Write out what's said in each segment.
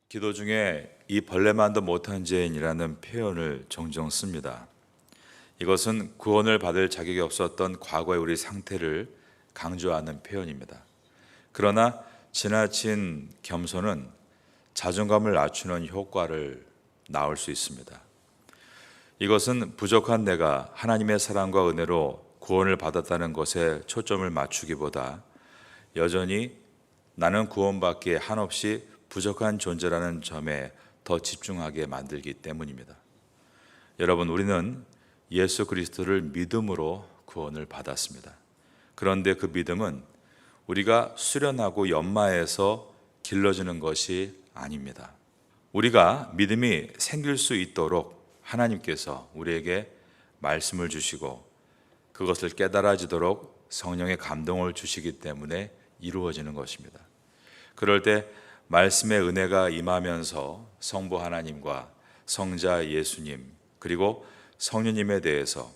기도 중에 이 벌레만도 못한 죄인이라는 표현을 종종 씁니다. 이것은 구원을 받을 자격이 없었던 과거의 우리 상태를 강조하는 표현입니다. 그러나 지나친 겸손은 자존감을 낮추는 효과를 낳을 수 있습니다. 이것은 부족한 내가 하나님의 사랑과 은혜로 구원을 받았다는 것에 초점을 맞추기보다 여전히 나는 구원받기에 한없이 부족한 존재라는 점에 더 집중하게 만들기 때문입니다. 여러분, 우리는 예수 그리스도를 믿음으로 구원을 받았습니다. 그런데 그 믿음은 우리가 수련하고 연마해서 길러지는 것이 아닙니다. 우리가 믿음이 생길 수 있도록 하나님께서 우리에게 말씀을 주시고 그것을 깨달아지도록 성령의 감동을 주시기 때문에 이루어지는 것입니다. 그럴 때 말씀의 은혜가 임하면서 성부 하나님과 성자 예수님 그리고 성령님에 대해서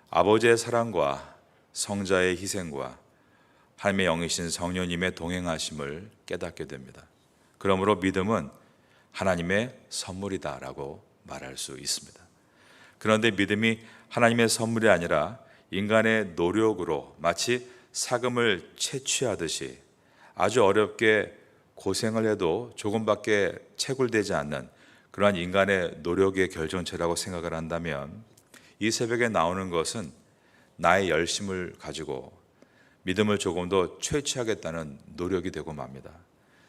아버지의 사랑과 성자의 희생과 하나님의 영이신 성령님의 동행하심을 깨닫게 됩니다. 그러므로 믿음은 하나님의 선물이다라고 말할 수 있습니다. 그런데 믿음이 하나님의 선물이 아니라 인간의 노력으로 마치 사금을 채취하듯이 아주 어렵게 고생을 해도 조금밖에 채굴되지 않는 그러한 인간의 노력의 결정체라고 생각을 한다면 이 새벽에 나오는 것은 나의 열심을 가지고 믿음을 조금 더 채취하겠다는 노력이 되고 맙니다.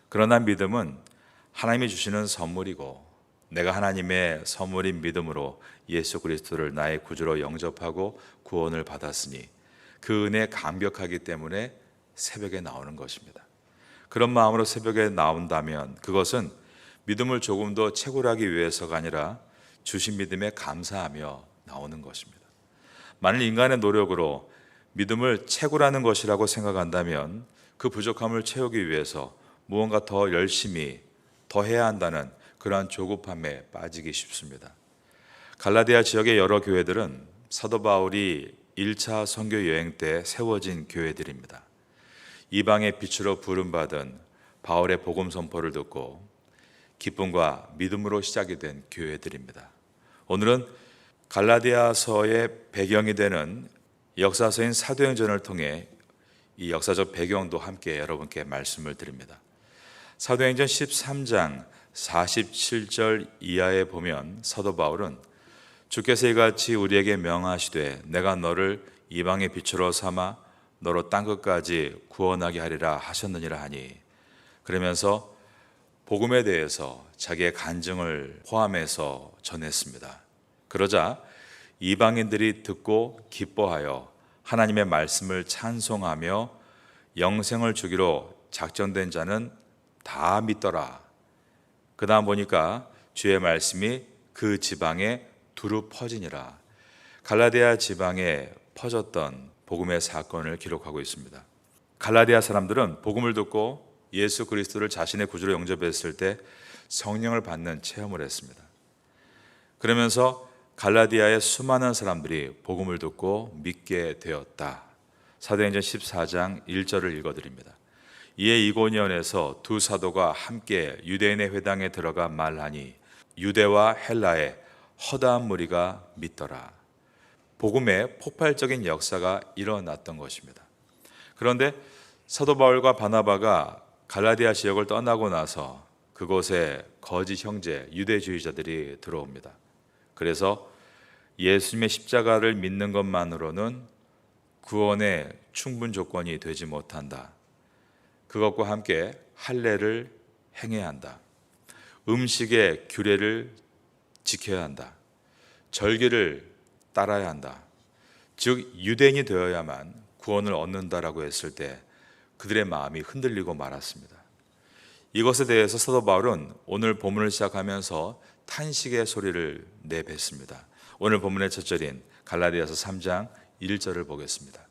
그러나 믿음은 하나님이 주시는 선물이고 내가 하나님의 선물인 믿음으로 예수 그리스도를 나의 구주로 영접하고 구원을 받았으니 그 은혜에 감격하기 때문에 새벽에 나오는 것입니다. 그런 마음으로 새벽에 나온다면 그것은 믿음을 조금 더 채굴하기 위해서가 아니라 주신 믿음에 감사하며 나오는 것입니다. 만일 인간의 노력으로 믿음을 채굴하는 것이라고 생각한다면 그 부족함을 채우기 위해서 무언가 더 열심히 더 해야 한다는 그러한 조급함에 빠지기 쉽습니다. 갈라디아 지역의 여러 교회들은 사도 바울이 1차 선교 여행 때 세워진 교회들입니다. 이방의 빛으로 부름받은 바울의 복음 선포를 듣고 기쁨과 믿음으로 시작이 된 교회들입니다. 오늘은 갈라디아서의 배경이 되는 역사서인 사도행전을 통해 이 역사적 배경도 함께 여러분께 말씀을 드립니다. 사도행전 13장 47절 이하에 보면 사도 바울은 주께서 이같이 우리에게 명하시되 내가 너를 이방의 빛으로 삼아 너로 땅끝까지 구원하게 하리라 하셨느니라 하니, 그러면서 복음에 대해서 자기의 간증을 포함해서 전했습니다. 그러자 이방인들이 듣고 기뻐하여 하나님의 말씀을 찬송하며 영생을 주기로 작정된 자는 다 믿더라. 그 다음 보니까 주의 말씀이 그 지방에 두루 퍼지니라. 갈라디아 지방에 퍼졌던 복음의 사건을 기록하고 있습니다. 갈라디아 사람들은 복음을 듣고 예수 그리스도를 자신의 구주로 영접했을 때 성령을 받는 체험을 했습니다. 그러면서 갈라디아의 수많은 사람들이 복음을 듣고 믿게 되었다. 사도행전 14장 1절을 읽어드립니다. 이에 이고니온에서 두 사도가 함께 유대인의 회당에 들어가 말하니 유대와 헬라의 허다한 무리가 믿더라. 복음의 폭발적인 역사가 일어났던 것입니다. 그런데 사도 바울과 바나바가 갈라디아 지역을 떠나고 나서 그곳에 거짓 형제 유대주의자들이 들어옵니다. 그래서 예수님의 십자가를 믿는 것만으로는 구원의 충분 조건이 되지 못한다. 그것과 함께 할례를 행해야 한다. 음식의 규례를 지켜야 한다. 절기를 따라야 한다. 즉 유대인이 되어야만 구원을 얻는다라고 했을 때 그들의 마음이 흔들리고 말았습니다. 이것에 대해서 사도 바울은 오늘 본문을 시작하면서 탄식의 소리를 내뱉습니다. 오늘 본문의 첫 절인 갈라디아서 3장 1절을 보겠습니다.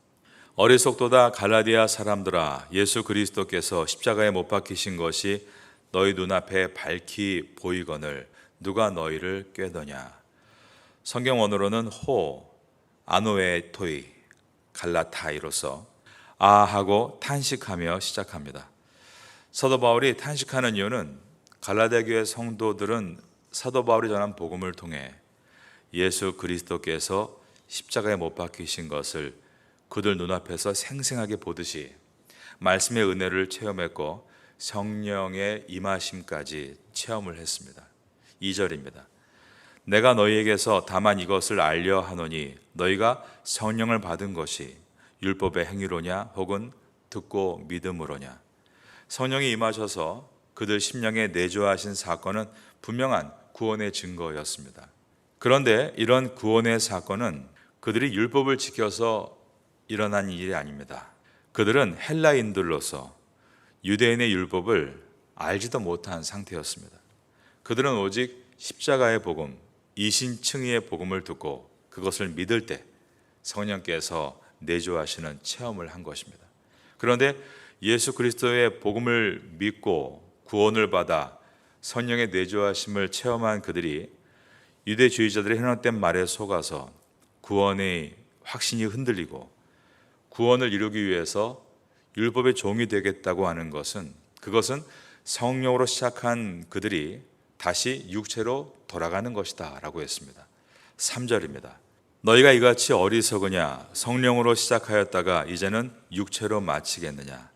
어리석도다 갈라디아 사람들아, 예수 그리스도께서 십자가에 못 박히신 것이 너희 눈앞에 밝히 보이거늘 누가 너희를 꾀더냐. 성경 원어로는 아노에토이 갈라타이로서 하고 탄식하며 시작합니다. 사도 바울이 탄식하는 이유는 갈라디아 교회 성도들은 사도 바울이 전한 복음을 통해 예수 그리스도께서 십자가에 못 박히신 것을 그들 눈앞에서 생생하게 보듯이 말씀의 은혜를 체험했고 성령의 임하심까지 체험을 했습니다. 2절입니다. 내가 너희에게서 다만 이것을 알려 하노니 너희가 성령을 받은 것이 율법의 행위로냐 혹은 듣고 믿음으로냐. 성령이 임하셔서 그들 심령에 내주하신 사건은 분명한 구원의 증거였습니다. 그런데 이런 구원의 사건은 그들이 율법을 지켜서 일어난 일이 아닙니다. 그들은 헬라인들로서 유대인의 율법을 알지도 못한 상태였습니다. 그들은 오직 십자가의 복음, 이신층의의 복음을 듣고 그것을 믿을 때 성령께서 내주하시는 체험을 한 것입니다. 그런데 예수 그리스도의 복음을 믿고 구원을 받아 성령의 내주하심을 체험한 그들이 유대주의자들의 현혹된 말에 속아서 구원의 확신이 흔들리고 구원을 이루기 위해서 율법의 종이 되겠다고 하는 것은 그것은 성령으로 시작한 그들이 다시 육체로 돌아가는 것이다 라고 했습니다. 3절입니다. 너희가 이같이 어리석으냐 성령으로 시작하였다가 이제는 육체로 마치겠느냐.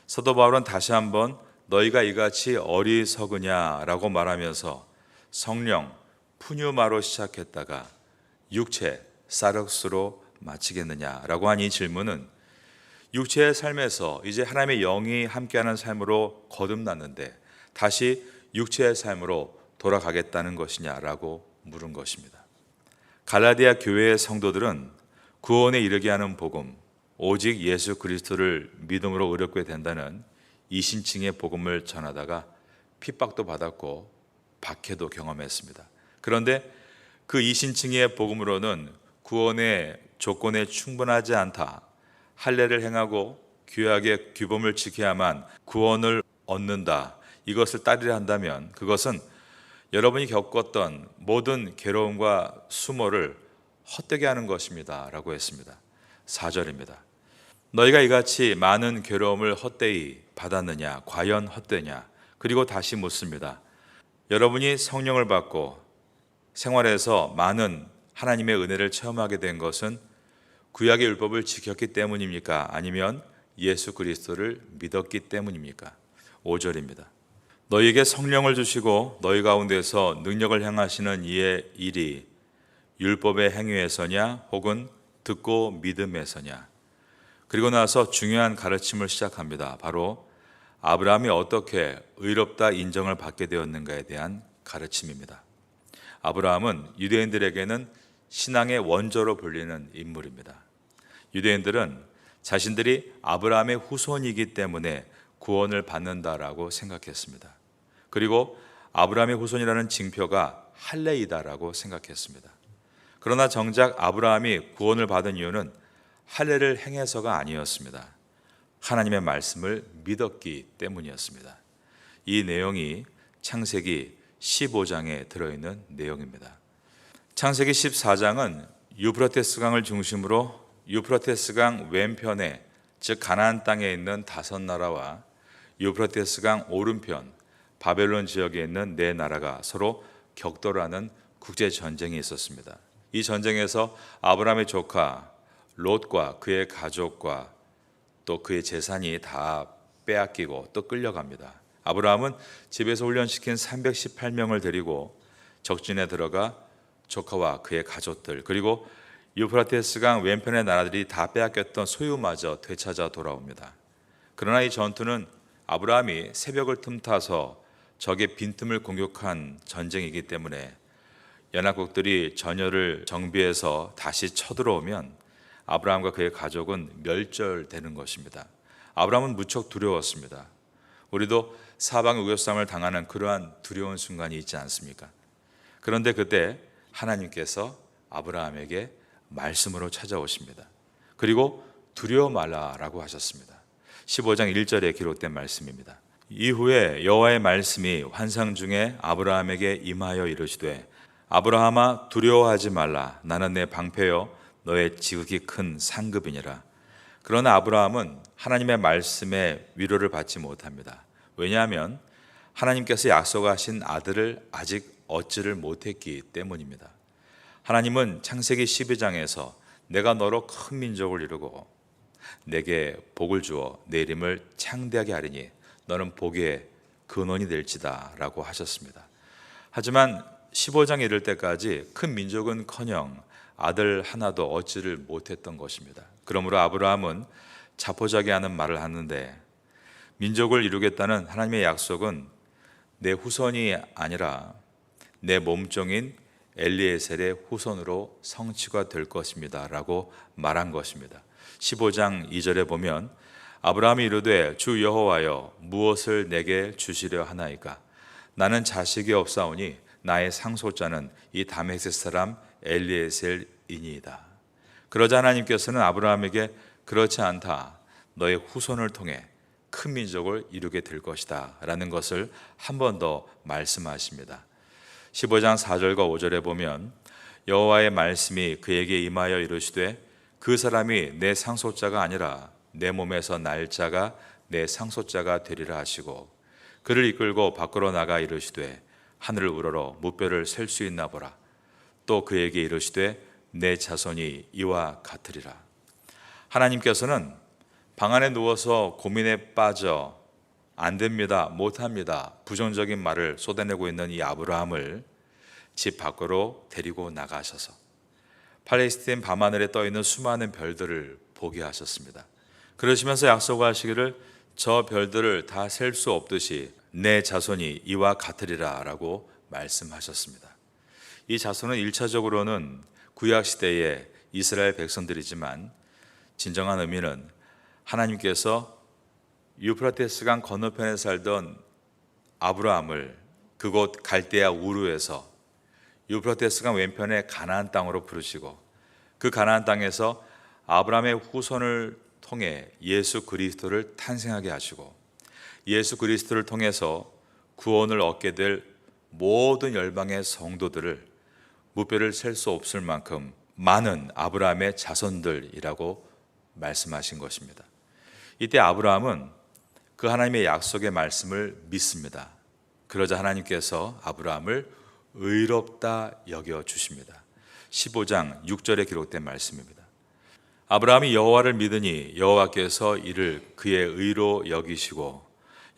사도 바울은 다시 한번 너희가 이같이 어리석으냐라고 말하면서 성령 푸뉴마로 시작했다가 육체 사륵스로 마치겠느냐라고 한 이 질문은 육체의 삶에서 이제 하나님의 영이 함께하는 삶으로 거듭났는데 다시 육체의 삶으로 돌아가겠다는 것이냐라고 물은 것입니다. 갈라디아 교회의 성도들은 구원에 이르게 하는 복음, 오직 예수 그리스도를 믿음으로 의롭게 된다는 이신층의 복음을 전하다가 핍박도 받았고 박해도 경험했습니다. 그런데 그 이신층의 복음으로는 구원의 조건에 충분하지 않다. 할례를 행하고 규약의 규범을 지켜야만 구원을 얻는다. 이것을 따르려 한다면 그것은 여러분이 겪었던 모든 괴로움과 수모를 헛되게 하는 것입니다 라고 했습니다. 4절입니다. 너희가 이같이 많은 괴로움을 헛되이 받았느냐 과연 헛되냐. 그리고 다시 묻습니다. 여러분이 성령을 받고 생활에서 많은 하나님의 은혜를 체험하게 된 것은 구약의 율법을 지켰기 때문입니까? 아니면 예수 그리스도를 믿었기 때문입니까? 5절입니다. 너희에게 성령을 주시고 너희 가운데서 능력을 행하시는 이의 일이 율법의 행위에서냐 혹은 듣고 믿음에서냐. 그리고 나서 중요한 가르침을 시작합니다. 바로 아브라함이 어떻게 의롭다 인정을 받게 되었는가에 대한 가르침입니다. 아브라함은 유대인들에게는 신앙의 원조로 불리는 인물입니다. 유대인들은 자신들이 아브라함의 후손이기 때문에 구원을 받는다라고 생각했습니다. 그리고 아브라함의 후손이라는 징표가 할례이다라고 생각했습니다. 그러나 정작 아브라함이 구원을 받은 이유는 할례를 행해서가 아니었습니다. 하나님의 말씀을 믿었기 때문이었습니다. 이 내용이 창세기 15장에 들어있는 내용입니다. 창세기 14장은 유프라테스 강을 중심으로 유프라테스 강 왼편에 즉 가나안 땅에 있는 5나라와 유프라테스 강 오른편 바벨론 지역에 있는 4나라가 서로 격돌하는 국제 전쟁이 있었습니다. 이 전쟁에서 아브라함의 조카 롯과 그의 가족과 또 그의 재산이 다 빼앗기고 또 끌려갑니다. 아브라함은 집에서 훈련시킨 318명을 데리고 적진에 들어가 조카와 그의 가족들 그리고 유프라테스 강 왼편의 나라들이 다 빼앗겼던 소유마저 되찾아 돌아옵니다. 그러나 이 전투는 아브라함이 새벽을 틈타서 적의 빈틈을 공격한 전쟁이기 때문에 연합국들이 전열을 정비해서 다시 쳐들어오면 아브라함과 그의 가족은 멸절되는 것입니다. 아브라함은 무척 두려웠습니다. 우리도 사방의 우겨쌈을 당하는 그러한 두려운 순간이 있지 않습니까? 그런데 그때 하나님께서 아브라함에게 말씀으로 찾아오십니다. 그리고 두려워 말라라고 하셨습니다. 15장 1절에 기록된 말씀입니다. 이후에 여호와의 말씀이 환상 중에 아브라함에게 임하여 이르시되 아브라함아 두려워하지 말라. 나는 내 방패요 너의 지극히 큰 상급이니라. 그러나 아브라함은 하나님의 말씀에 위로를 받지 못합니다. 왜냐하면 하나님께서 약속하신 아들을 아직 얻지를 못했기 때문입니다. 하나님은 창세기 12장에서 내가 너로 큰 민족을 이루고 내게 복을 주어 내 이름을 창대하게 하리니 너는 복의 근원이 될지다 라고 하셨습니다. 하지만 15장에 이를 때까지 큰 민족은커녕 아들 하나도 얻지를 못했던 것입니다. 그러므로 아브라함은 자포자기하는 말을 하는데, 민족을 이루겠다는 하나님의 약속은 내 후손이 아니라 내 몸종인 엘리에셀의 후손으로 성취가 될 것입니다 라고 말한 것입니다. 15장 2절에 보면 아브라함이 이르되 주 여호와여 무엇을 내게 주시려 하나이까? 나는 자식이 없사오니 나의 상속자는 이 다메섹 사람 엘리에셀이니이다. 그러자 하나님께서는 아브라함에게 그렇지 않다, 너의 후손을 통해 큰 민족을 이루게 될 것이다 라는 것을 한 번 더 말씀하십니다. 15장 4절과 5절에 보면 여호와의 말씀이 그에게 임하여 이르시되 그 사람이 내 상속자가 아니라 내 몸에서 날 자가 내 상속자가 되리라 하시고, 그를 이끌고 밖으로 나가 이르시되 하늘을 우러러 무뼈를 셀 수 있나 보라. 또 그에게 이르시되 내 자손이 이와 같으리라. 하나님께서는 방 안에 누워서 고민에 빠져 안 됩니다, 못합니다, 부정적인 말을 쏟아내고 있는 이 아브라함을 집 밖으로 데리고 나가셔서 팔레스틴 밤하늘에 떠있는 수많은 별들을 보게 하셨습니다. 그러시면서 약속하시기를 저 별들을 다 셀 수 없듯이 내 자손이 이와 같으리라 라고 말씀하셨습니다. 이 자손은 1차적으로는 구약시대의 이스라엘 백성들이지만 진정한 의미는 하나님께서 유프라테스강 건너편에 살던 아브라함을 그곳 갈대아 우르에서 유프라테스강 왼편의 가나안 땅으로 부르시고, 그 가나안 땅에서 아브라함의 후손을 통해 예수 그리스도를 탄생하게 하시고, 예수 그리스도를 통해서 구원을 얻게 될 모든 열방의 성도들을 무뼈를 셀 수 없을 만큼 많은 아브라함의 자손들이라고 말씀하신 것입니다. 이때 아브라함은 그 하나님의 약속의 말씀을 믿습니다. 그러자 하나님께서 아브라함을 의롭다 여겨 주십니다. 15장 6절에 기록된 말씀입니다. 아브라함이 여호와를 믿으니 여호와께서 이를 그의 의로 여기시고,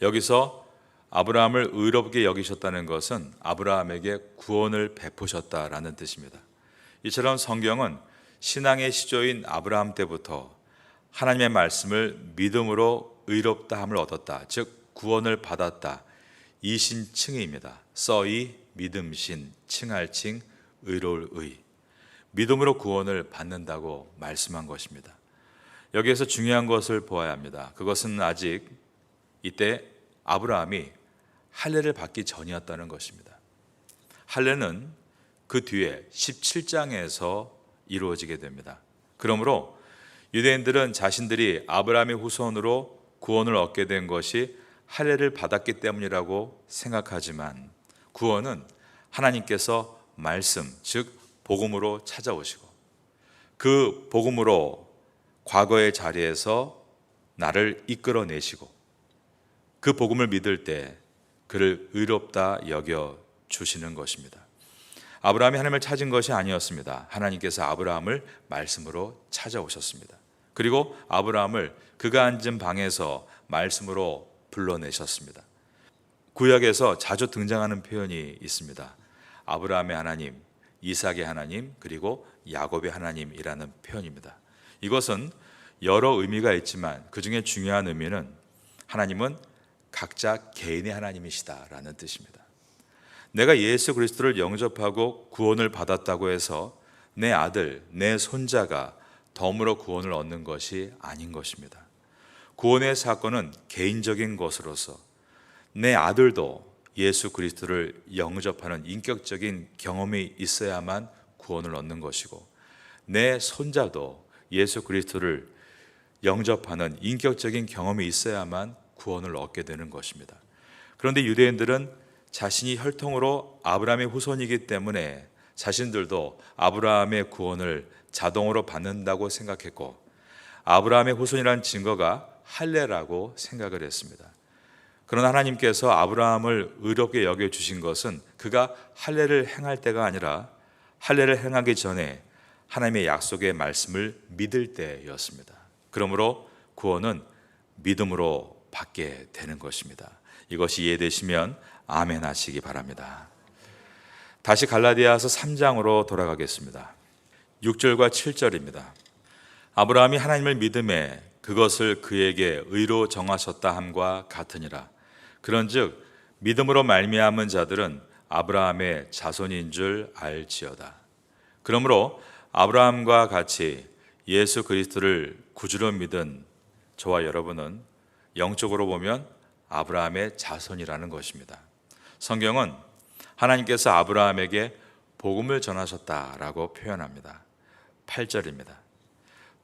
여기서 아브라함을 의롭게 여기셨다는 것은 아브라함에게 구원을 베푸셨다라는 뜻입니다. 이처럼 성경은 신앙의 시조인 아브라함 때부터 하나님의 말씀을 믿음으로 의롭다함을 얻었다, 즉 구원을 받았다, 이 신칭의입니다. 써이 믿음신, 칭할칭, 의로울 의, 믿음으로 구원을 받는다고 말씀한 것입니다. 여기에서 중요한 것을 보아야 합니다. 그것은 아직 이때 아브라함이 할례를 받기 전이었다는 것입니다. 할례는 그 뒤에 17장에서 이루어지게 됩니다. 그러므로 유대인들은 자신들이 아브라함의 후손으로 구원을 얻게 된 것이 할례를 받았기 때문이라고 생각하지만, 구원은 하나님께서 말씀, 즉 복음으로 찾아오시고, 그 복음으로 과거의 자리에서 나를 이끌어내시고, 그 복음을 믿을 때 그를 의롭다 여겨 주시는 것입니다. 아브라함이 하나님을 찾은 것이 아니었습니다. 하나님께서 아브라함을 말씀으로 찾아오셨습니다. 그리고 아브라함을 그가 앉은 방에서 말씀으로 불러내셨습니다. 구약에서 자주 등장하는 표현이 있습니다. 아브라함의 하나님, 이삭의 하나님, 그리고 야곱의 하나님이라는 표현입니다. 이것은 여러 의미가 있지만 그 중에 중요한 의미는 하나님은 각자 개인의 하나님이시다라는 뜻입니다. 내가 예수 그리스도를 영접하고 구원을 받았다고 해서 내 아들, 내 손자가 덤으로 구원을 얻는 것이 아닌 것입니다. 구원의 사건은 개인적인 것으로서 내 아들도 예수 그리스도를 영접하는 인격적인 경험이 있어야만 구원을 얻는 것이고, 내 손자도 예수 그리스도를 영접하는 인격적인 경험이 있어야만 구원을 얻게 되는 것입니다. 그런데 유대인들은 자신이 혈통으로 아브라함의 후손이기 때문에 자신들도 아브라함의 구원을 자동으로 받는다고 생각했고, 아브라함의 후손이라는 증거가 할례라고 생각을 했습니다. 그러나 하나님께서 아브라함을 의롭게 여겨주신 것은 그가 할례를 행할 때가 아니라 할례를 행하기 전에 하나님의 약속의 말씀을 믿을 때였습니다. 그러므로 구원은 믿음으로 받게 되는 것입니다. 이것이 이해되시면 아멘 하시기 바랍니다. 다시 갈라디아서 3장으로 돌아가겠습니다. 6절과 7절입니다. 아브라함이 하나님을 믿음에 그것을 그에게 의로 정하셨다 함과 같으니라. 그런즉 믿음으로 말미암은 자들은 아브라함의 자손인 줄 알지어다. 그러므로 아브라함과 같이 예수 그리스도를 구주로 믿은 저와 여러분은 영적으로 보면 아브라함의 자손이라는 것입니다. 성경은 하나님께서 아브라함에게 복음을 전하셨다라고 표현합니다. 8절입니다.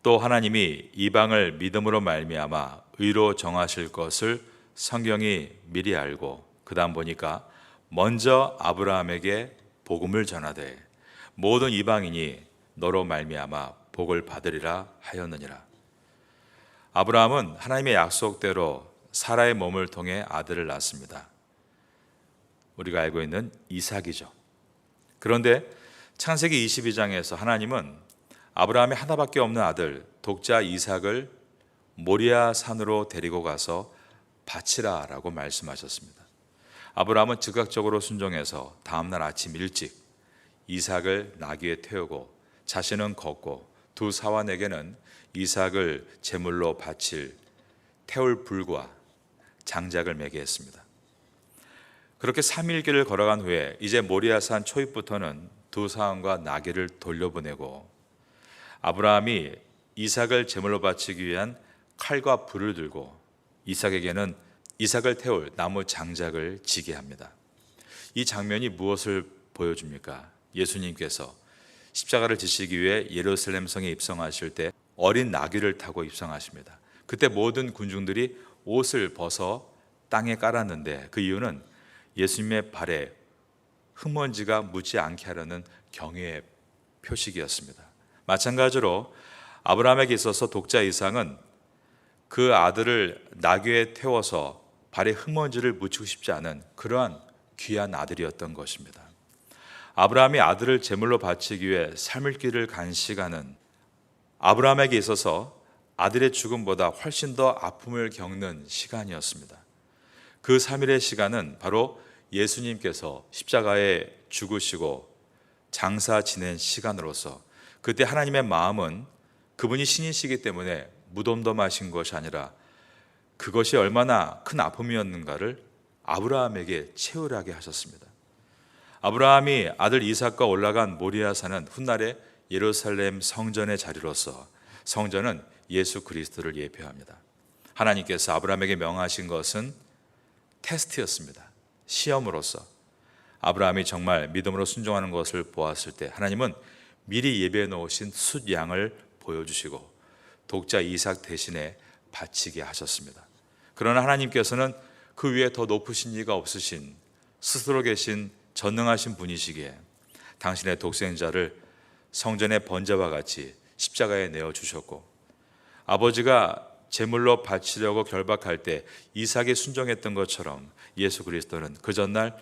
또 하나님이 이방을 믿음으로 말미암아 의로 정하실 것을 성경이 미리 알고, 그 다음 보니까 먼저 아브라함에게 복음을 전하되 모든 이방인이 너로 말미암아 복을 받으리라 하였느니라. 아브라함은 하나님의 약속대로 사라의 몸을 통해 아들을 낳습니다. 우리가 알고 있는 이삭이죠. 그런데 창세기 22장에서 하나님은 아브라함의 하나밖에 없는 아들 독자 이삭을 모리아 산으로 데리고 가서 바치라 라고 말씀하셨습니다. 아브라함은 즉각적으로 순종해서 다음날 아침 일찍 이삭을 나귀에 태우고 자신은 걷고 두 사환에게는 이삭을 제물로 바칠 태울 불과 장작을 매게 했습니다. 그렇게 3일 길을 걸어간 후에 이제 모리아산 초입부터는 두 사환과 나귀를 돌려보내고 아브라함이 이삭을 제물로 바치기 위한 칼과 불을 들고 이삭에게는 이삭을 태울 나무 장작을 지게 합니다. 이 장면이 무엇을 보여줍니까? 예수님께서 십자가를 지시기 위해 예루살렘 성에 입성하실 때 어린 나귀를 타고 입성하십니다. 그때 모든 군중들이 옷을 벗어 땅에 깔았는데 그 이유는 예수님의 발에 흙먼지가 묻지 않게 하려는 경외의 표식이었습니다. 마찬가지로 아브라함에게 있어서 독자 이삭은 그 아들을 나귀에 태워서 발에 흙먼지를 묻히고 싶지 않은 그러한 귀한 아들이었던 것입니다. 아브라함이 아들을 제물로 바치기 위해 삶을 길을 간 시간은 아브라함에게 있어서 아들의 죽음보다 훨씬 더 아픔을 겪는 시간이었습니다. 그 3일의 시간은 바로 예수님께서 십자가에 죽으시고 장사 지낸 시간으로서 그때 하나님의 마음은 그분이 신이시기 때문에 무덤덤하신 것이 아니라 그것이 얼마나 큰 아픔이었는가를 아브라함에게 체울하게 하셨습니다. 아브라함이 아들 이삭과 올라간 모리아산은 훗날의 예루살렘 성전의 자리로서 성전은 예수 그리스도를 예표합니다. 하나님께서 아브라함에게 명하신 것은 테스트였습니다. 시험으로서 아브라함이 정말 믿음으로 순종하는 것을 보았을 때 하나님은 미리 예배해 놓으신 숫 양을 보여주시고 독자 이삭 대신에 바치게 하셨습니다. 그러나 하나님께서는 그 위에 더 높으신 이가 없으신 스스로 계신 전능하신 분이시기에 당신의 독생자를 성전의 번제와 같이 십자가에 내어주셨고 아버지가 제물로 바치려고 결박할 때 이삭이 순종했던 것처럼 예수 그리스도는 그 전날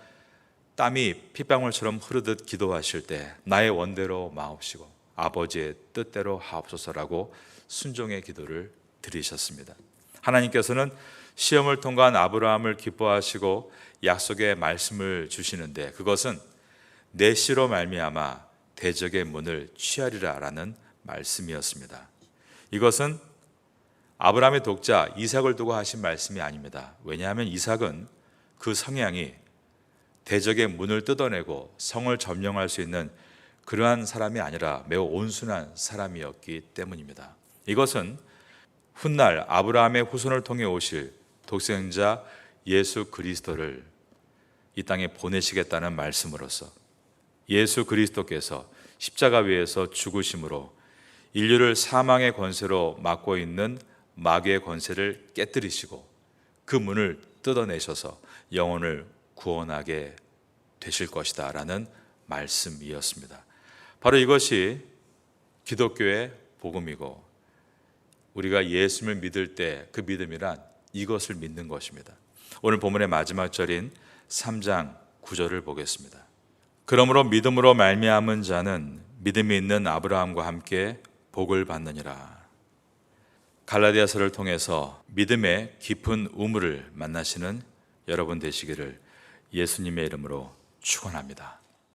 땀이 핏방울처럼 흐르듯 기도하실 때 나의 원대로 마옵시고 아버지의 뜻대로 하옵소서라고 순종의 기도를 드리셨습니다. 하나님께서는 시험을 통과한 아브라함을 기뻐하시고 약속의 말씀을 주시는데 그것은 내 씨로 말미암아 대적의 문을 취하리라라는 말씀이었습니다. 이것은 아브라함의 독자 이삭을 두고 하신 말씀이 아닙니다. 왜냐하면 이삭은 그 성향이 대적의 문을 뜯어내고 성을 점령할 수 있는 그러한 사람이 아니라 매우 온순한 사람이었기 때문입니다. 이것은 훗날 아브라함의 후손을 통해 오실 독생자 예수 그리스도를 이 땅에 보내시겠다는 말씀으로서 예수 그리스도께서 십자가 위에서 죽으심으로 인류를 사망의 권세로 막고 있는 마귀의 권세를 깨뜨리시고 그 문을 뜯어내셔서 영혼을 구원하게 되실 것이다 라는 말씀이었습니다. 바로 이것이 기독교의 복음이고 우리가 예수님을 믿을 때 그 믿음이란 이것을 믿는 것입니다. 오늘 본문의 마지막 절인 3장 9절을 보겠습니다. 그러므로 믿음으로 말미암은 자는 믿음이 있는 아브라함과 함께 복을 받느니라. 갈라디아서를 통해서 믿음의 깊은 우물을 만나시는 여러분 되시기를 예수님의 이름으로 축원합니다.